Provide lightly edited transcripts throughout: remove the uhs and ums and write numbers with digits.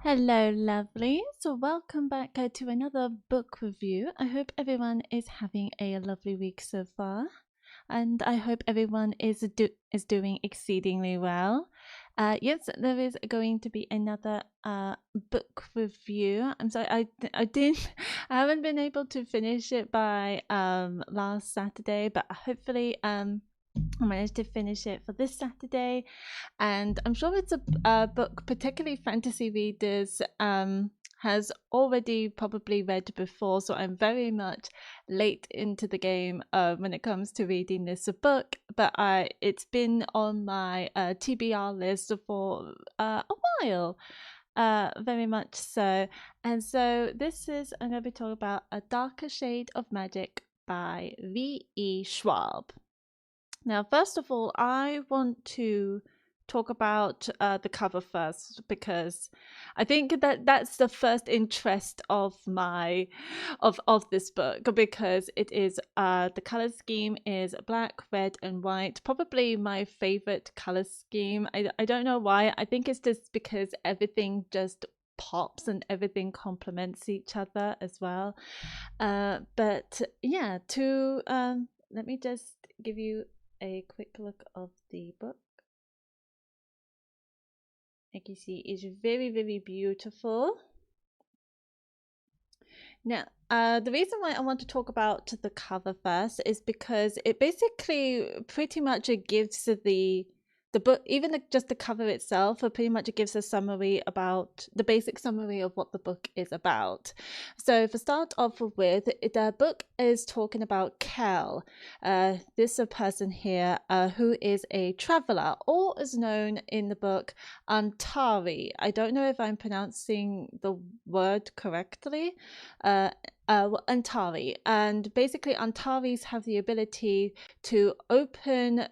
Hello, lovely. So, welcome back to another book review. I hope everyone is having a lovely week so far, and I hope everyone is doing exceedingly well. Yes, there is going to be another book review. I'm sorry, I didn't I haven't been able to finish it by last Saturday, but hopefully I managed to finish it for this Saturday, and I'm sure it's a book particularly fantasy readers has already probably read before, so I'm very much late into the game when it comes to reading this book, but it's been on my TBR list for a while, very much so. And so this is, I'm going to be talking about A Darker Shade of Magic by V.E. Schwab. Now, first of all, I want to talk about the cover first, because I think that that's the first interest of my of this book, because it is the color scheme is black, red, and white. Probably my favorite color scheme. I don't know why. I think it's just because everything just pops and everything complements each other as well. But yeah, to let me just give you a quick look of the book. Like you see, it's very, very beautiful. Now, the reason why I want to talk about the cover first is because it basically pretty much gives the book, even just the cover itself, pretty much gives a summary about the basic summary of what the book is about. So, for start off with, the book is talking about Kel. This a person here who is a traveler, or is known in the book Antari. I don't know if I'm pronouncing the word correctly. Antari. And basically, Antaris have the ability to open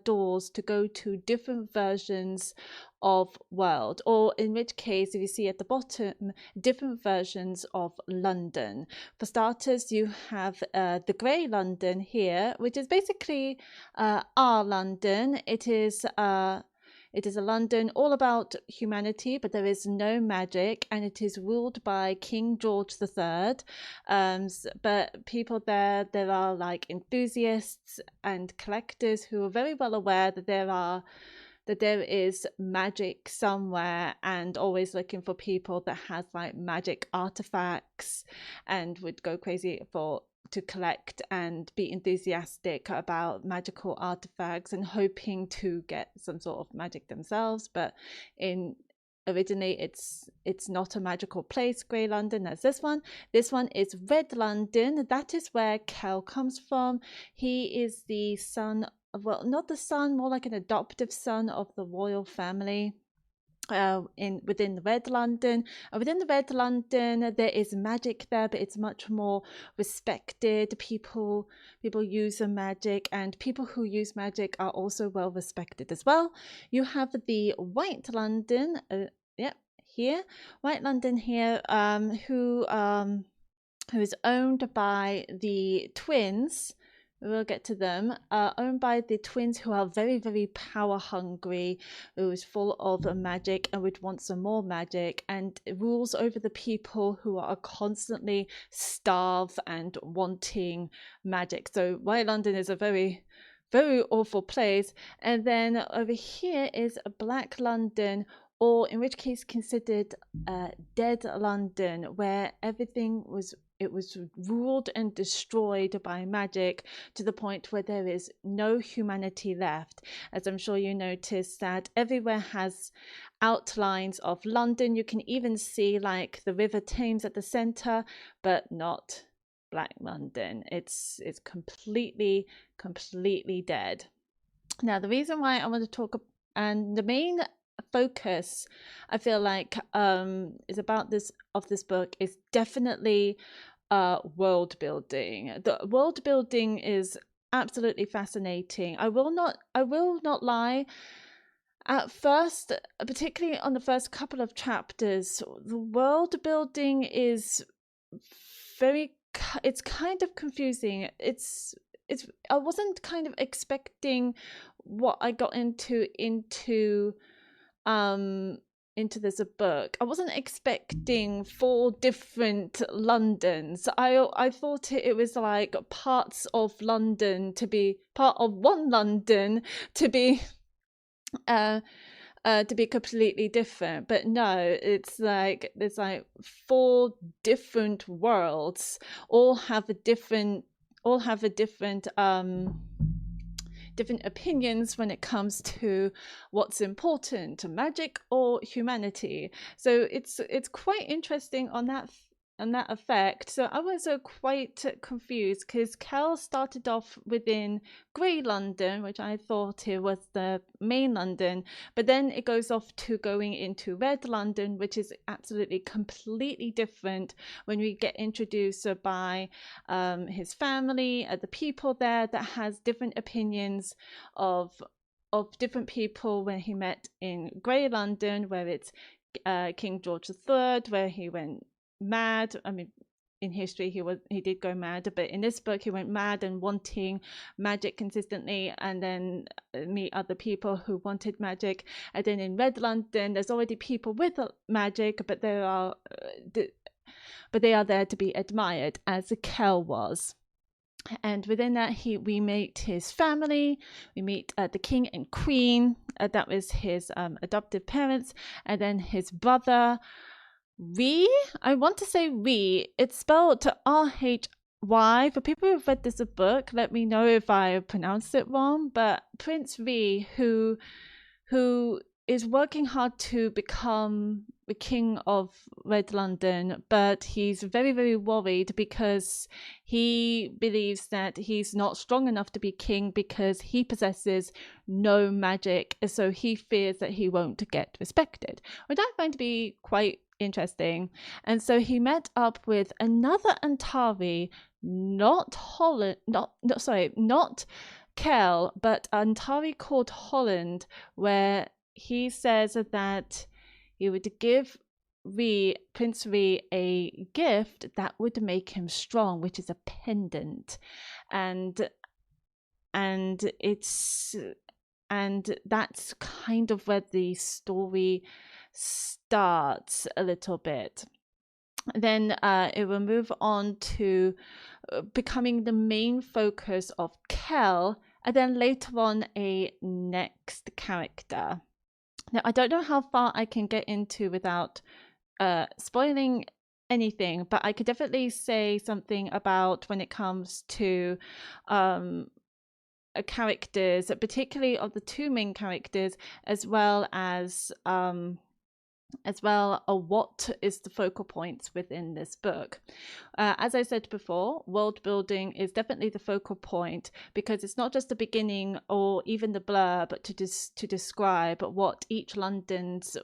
doors to go to different versions of world, or in which case, if you see at the bottom, different versions of London. For starters, you have the grey London here, which is basically our London. It is a London all about humanity, but there is no magic, and it is ruled by King George III. But people there are like enthusiasts and collectors who are very well aware that there is magic somewhere, and always looking for people that has like magic artifacts, and would go crazy to collect and be enthusiastic about magical artifacts and hoping to get some sort of magic themselves. But in originally it's not a magical place, grey London, as this one is red London. That is where Kel comes from. He is the son, well, not the son, more like an adoptive son of the royal family within the red London. Within the red London, there is magic there, but it's much more respected. People use the magic, and people who use magic are also well respected as well. You have the white London, here, white London here, who is owned by the twins. We'll get to them. Owned by the twins, who are very, very power hungry, who is full of magic and would want some more magic, and rules over the people who are constantly starved and wanting magic. So White London is a very, very awful place. And then over here is a Black London, or in which case considered dead London, where everything was ruled and destroyed by magic to the point where there is no humanity left. As I'm sure you noticed that everywhere has outlines of London. You can even see like the River Thames at the center, but not Black London. It's completely dead. Now, the reason why I want to talk, and the main focus I feel like is about this book, is definitely world building. The world building is absolutely fascinating. I will not lie. At first, particularly on the first couple of chapters, the world building is very, it's kind of confusing. I wasn't kind of expecting what I got into into this book, I wasn't expecting 4 different Londons. I thought it was like parts of London to be part of one London to be completely different, but no, it's like there's like 4 different worlds, all have a different different opinions when it comes to what's important, magic or humanity. So it's quite interesting on that effect. So I was quite confused because Cal started off within Grey London, which I thought it was the main London, but then it goes off to going into Red London, which is absolutely completely different when we get introduced by his family, the people there that has different opinions of different people when he met in Grey London, where it's King George III, where he went mad. I mean, in history he did go mad, but in this book he went mad and wanting magic consistently, and then meet other people who wanted magic. And then in Red London there's already people with magic, but they are there to be admired, as Kel was. And within that, we meet his family. We meet the king and queen. That was his adoptive parents, and then his brother. I want to say it's spelled RHY. For people who've read this book, let me know if I pronounced it wrong. But Prince Ree, who is working hard to become the king of Red London, but he's very, very worried because he believes that he's not strong enough to be king because he possesses no magic. So he fears that he won't get respected, which I find to be quite interesting. And so he met up with another Antari, not Kel, but Antari called Holland, where he says that he would give Prince Ree a gift that would make him strong, which is a pendant. And that's kind of where the story starts a little bit. Then it will move on to becoming the main focus of Kel, and then later on a next character. Now, I don't know how far I can get into without spoiling anything, but I could definitely say something about when it comes to characters, particularly of the 2 main characters, as well what is the focal points within this book. As I said before, world building is definitely the focal point, because it's not just the beginning or even the blurb to describe what each London's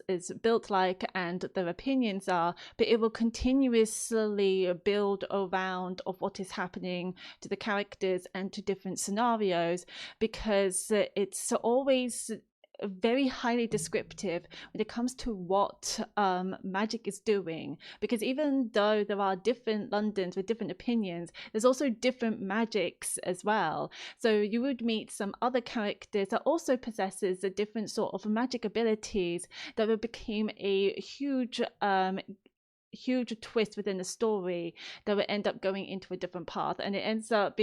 is built like and their opinions are, but it will continuously build around of what is happening to the characters and to different scenarios, because it's always very highly descriptive when it comes to what magic is doing, because even though there are different Londons with different opinions, there's also different magics as well. So you would meet some other characters that also possesses a different sort of magic abilities that would become a huge twist within the story that would end up going into a different path, and it ends up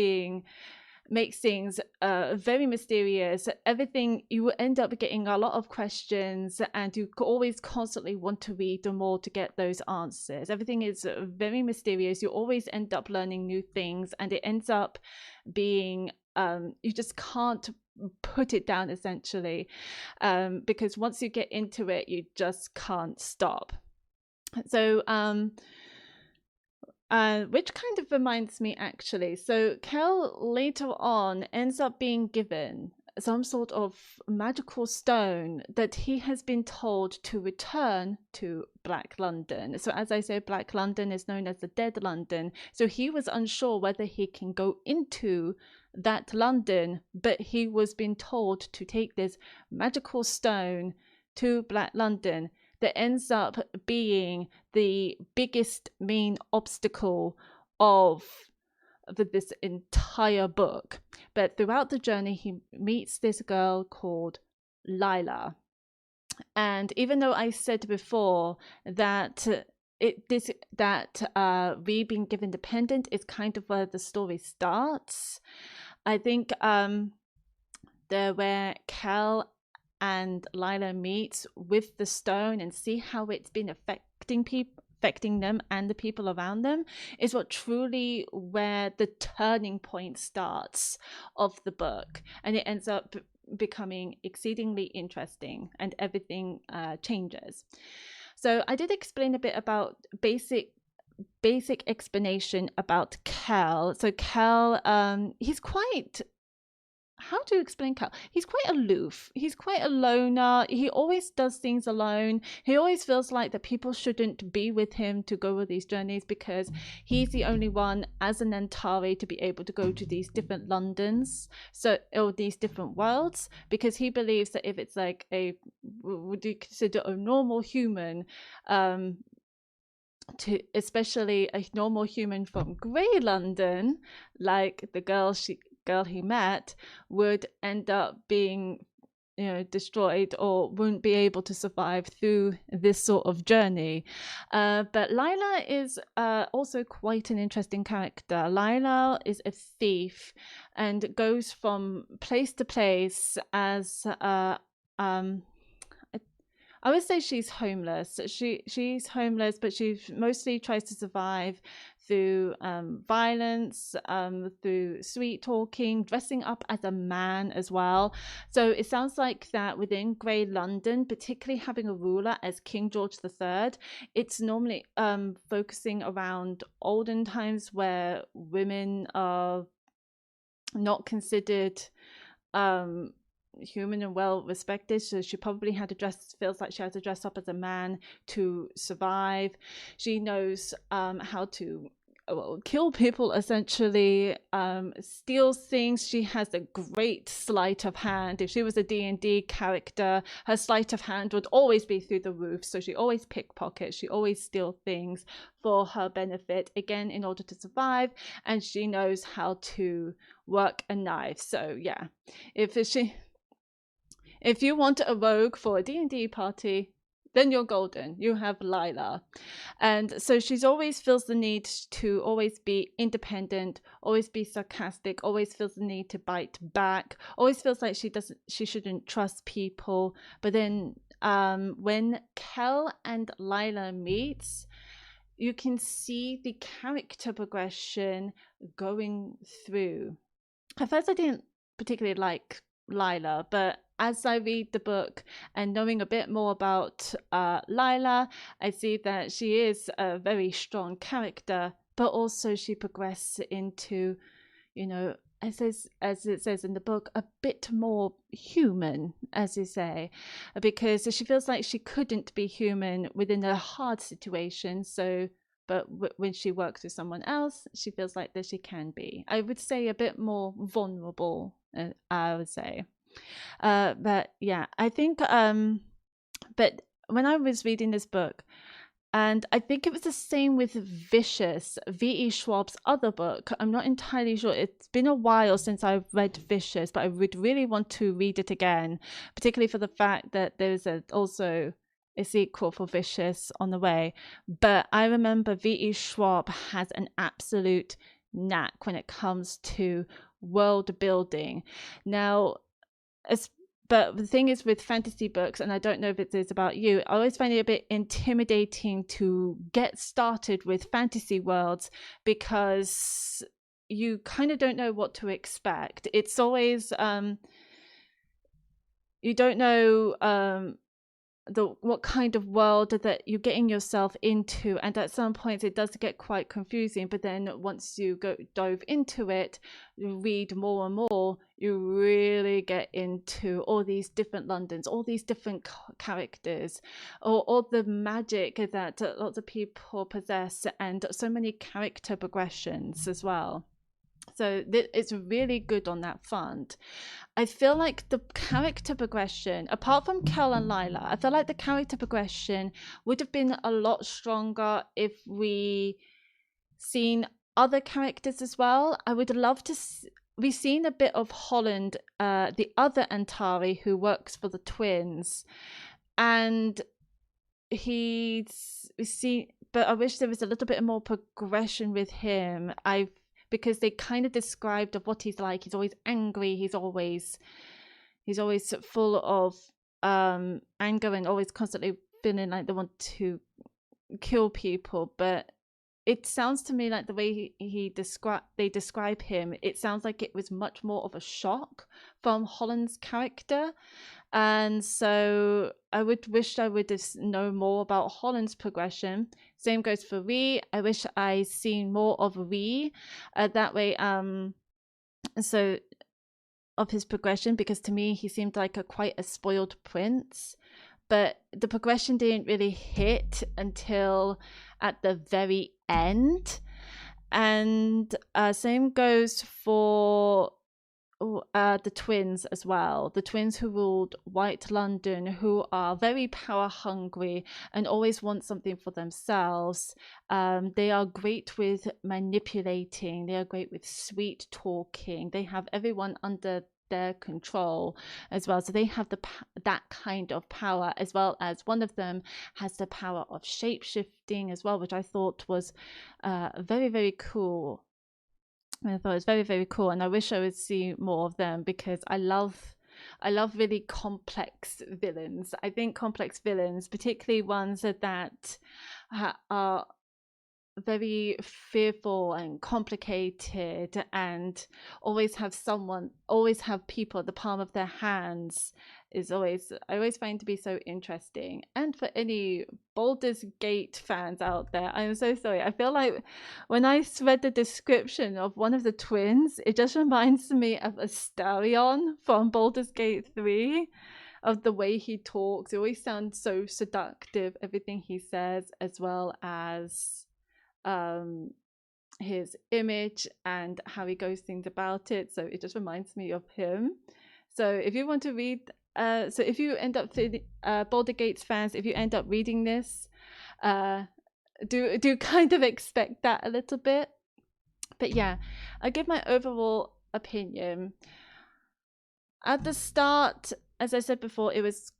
makes things very mysterious. Everything, you will end up getting a lot of questions, and you always constantly want to read more to get those answers. Everything is very mysterious. You always end up learning new things, and it ends up being you just can't put it down, essentially, because once you get into it, you just can't stop. So which kind of reminds me, actually. So Kel later on ends up being given some sort of magical stone that he has been told to return to Black London. So as I said, Black London is known as the Dead London. So he was unsure whether he can go into that London, but he was being told to take this magical stone to Black London. That ends up being the biggest main obstacle of this entire book. But throughout the journey, he meets this girl called Lila. And even though I said before that we being given dependent is kind of where the story starts, I think where Kel and Lila meet with the stone and see how it's been affecting them and the people around them is what truly where the turning point starts of the book, and it ends up becoming exceedingly interesting and everything changes. So I did explain a bit about basic explanation about Kel. So Kel, he's quite, how to explain Cal? He's quite aloof. He's quite a loner. He always does things alone. He always feels like that people shouldn't be with him to go on these journeys because he's the only one as an Antari to be able to go to these different Londons, or these different worlds, because he believes that if it's like would you consider a normal human, especially a normal human from Grey London, like the girl he met, would end up being destroyed or wouldn't be able to survive through this sort of journey. But Lila is also quite an interesting character. Lila is a thief and goes from place to place as I would say she's homeless. She's homeless, but she mostly tries to survive through violence, through sweet talking, dressing up as a man as well. So it sounds like that within Grey London, particularly having a ruler as King George III, it's normally focusing around olden times where women are not considered human and well respected, so she probably had to feels like she had to dress up as a man to survive. She knows how to kill people, essentially, steals things. She has a great sleight of hand. If she was a D&D character, her sleight of hand would always be through the roof, so she always pickpockets, she always steals things for her benefit, again in order to survive, and she knows how to work a knife. So yeah, if you want a rogue for a D&D party, then you're golden. You have Lila. And so she's always feels the need to always be independent, always be sarcastic, always feels the need to bite back, always feels like she shouldn't trust people. But then when Kel and Lila meets, you can see the character progression going through. At first I didn't particularly like Lila, but as I read the book and knowing a bit more about Lila, I see that she is a very strong character, but also she progresses into, as it says in the book, a bit more human, as you say, because she feels like she couldn't be human within a hard situation. So but when she works with someone else, she feels like that she can be, I would say, a bit more vulnerable, I would say. But yeah, I think but when I was reading this book, and I think it was the same with Vicious, V.E. Schwab's other book. I'm not entirely sure. It's been a while since I've read Vicious, but I would really want to read it again, particularly for the fact that there's also a sequel for Vicious on the way. But I remember V.E. Schwab has an absolute knack when it comes to world building. Now, but the thing is with fantasy books, and I don't know if it is about you, I always find it a bit intimidating to get started with fantasy worlds because you kind of don't know what to expect. It's always you don't know what kind of world that you're getting yourself into, and at some points it does get quite confusing, but then once you dive into it, you read more and more, you really get into all these different Londons, all these different characters, or all the magic that lots of people possess, and so many character progressions as well. So it's really good on that front. I feel like the character progression, apart from Kel and Lila, I feel like the character progression would have been a lot stronger if we seen other characters as well. I would love to we've seen a bit of Holland, the other Antari who works for the twins, and he's we see, but I wish there was a little bit more progression with him. Because they kind of described of what he's like. He's always angry. He's always full of anger and always constantly feeling like they want to kill people. But it sounds to me like the way they describe him, it sounds like it was much more of a shock from Holland's character. And so I would wish I would have known more about Holland's progression. Same goes for Ree. I wish I seen more of Ree, that way. So of his progression, because to me he seemed like quite a spoiled prince, but the progression didn't really hit until at the very end. And same goes for the twins as well. The twins who ruled White London, who are very power hungry and always want something for themselves. They are great with manipulating. They are great with sweet talking. They have everyone under their control as well. So they have that kind of power, as well as one of them has the power of shape-shifting as well, which I thought was very, very cool. I thought it was very, very cool, and I wish I would see more of them, because I love really complex villains. I think complex villains, particularly ones that are very fearful and complicated, and always have people at the palm of their hands, I always find to be so interesting. And for any Baldur's Gate fans out there, I'm so sorry, I feel like when I read the description of one of the twins, it just reminds me of Astarion from Baldur's Gate 3, of the way he talks. It always sounds so seductive, everything he says, as well as his image and how he goes things about it. So it just reminds me of him. So if you want to read, so if you end up Baldur's Gate fans, if you end up reading this, do kind of expect that a little bit. But yeah, I give my overall opinion. At the start, as I said before, it was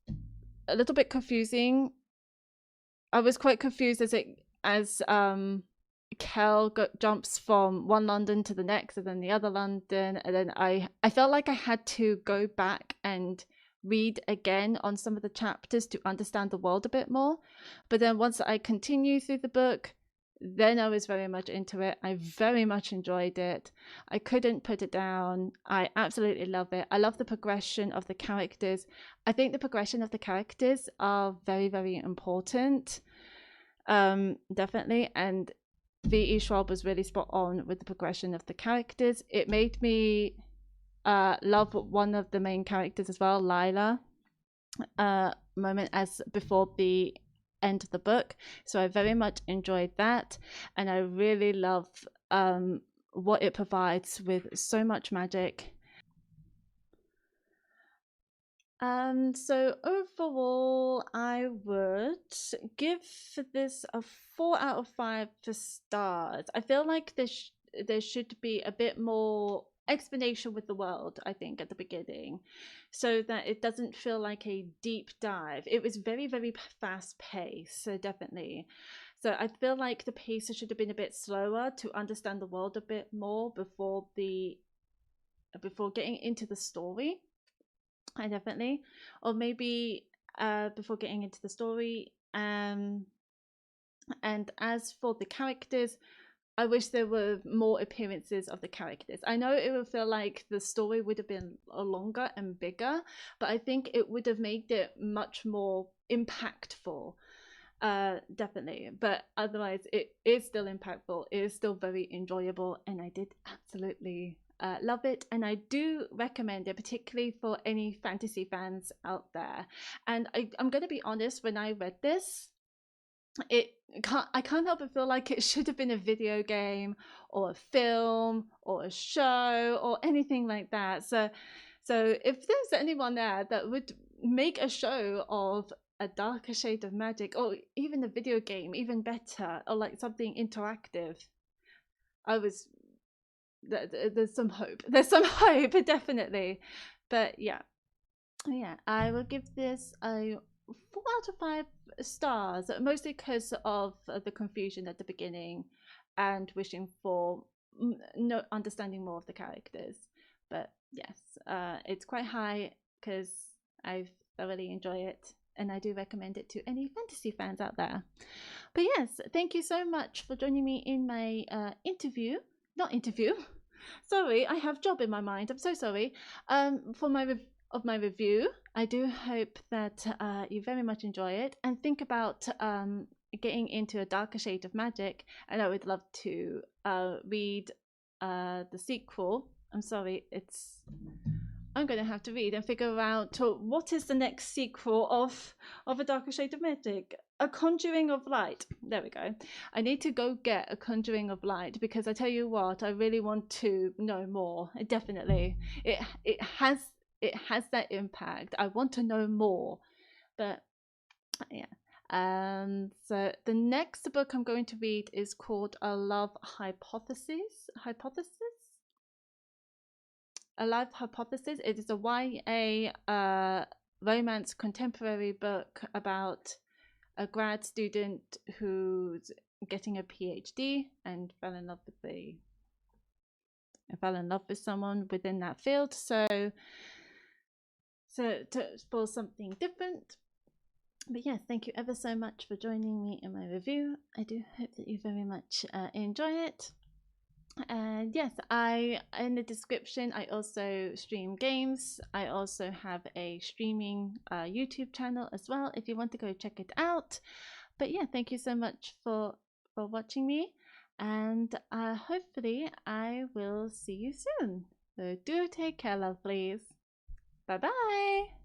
a little bit confusing. I was quite confused as Kel jumps from one London to the next, and then the other London, and then I felt like I had to go back and read again on some of the chapters to understand the world a bit more. But then once I continue through the book, then I was very much into it. I very much enjoyed it. I couldn't put it down. I absolutely love it. I love the progression of the characters. I think the progression of the characters are very, very important. Definitely. And V.E. Schwab was really spot on with the progression of the characters. It made me love one of the main characters as well, Lila, moment as before the end of the book. So I very much enjoyed that, and I really love what it provides with so much magic. So overall, I would give this a 4 out of 5 stars. I feel like there should be a bit more explanation with the world, I think, at the beginning, so that it doesn't feel like a deep dive. It was very, very fast paced, so definitely. So I feel like the pace should have been a bit slower to understand the world a bit more before getting into the story. I definitely, or maybe before getting into the story. And as for the characters, I wish there were more appearances of the characters. I know it would feel like the story would have been longer and bigger, but I think it would have made it much more impactful. Definitely. But otherwise, it is still impactful. It is still very enjoyable, and I did absolutely love it, and I do recommend it, particularly for any fantasy fans out there. And I'm going to be honest, when I read this, I can't help but feel like it should have been a video game or a film or a show or anything like that. So if there's anyone there that would make a show of a darker shade of magic, or even a video game, even better, or like something interactive, I was there's some hope. There's some hope, definitely. But yeah, I will give this a 4 out of 5 stars, mostly because of the confusion at the beginning and wishing for no understanding more of the characters. But yes, it's quite high because I thoroughly enjoy it, and I do recommend it to any fantasy fans out there. But yes, thank you so much for joining me in my interview. Not interview. Sorry, I have job in my mind. I'm so sorry. For my review, I do hope that you very much enjoy it and think about getting into a darker shade of magic. And I would love to read the sequel. I'm sorry, I'm going to have to read and figure out what is the next sequel of A Darker Shade of Magic. A Conjuring of Light. There we go. I need to go get A Conjuring of Light because I tell you what, I really want to know more. Definitely, it has that impact. I want to know more, but yeah. So the next book I'm going to read is called A Love Hypothesis. A Life Hypothesis. It is a YA romance contemporary book about a grad student who's getting a PhD and fell in love with someone within that field. So for something different. But yes, thank you ever so much for joining me in my review. I do hope that you very much enjoy it. And yes, in the description I also stream games. I also have a streaming YouTube channel as well if you want to go check it out. But yeah, thank you so much for watching me, and hopefully I will see you soon. So do take care, lovelies. Bye bye.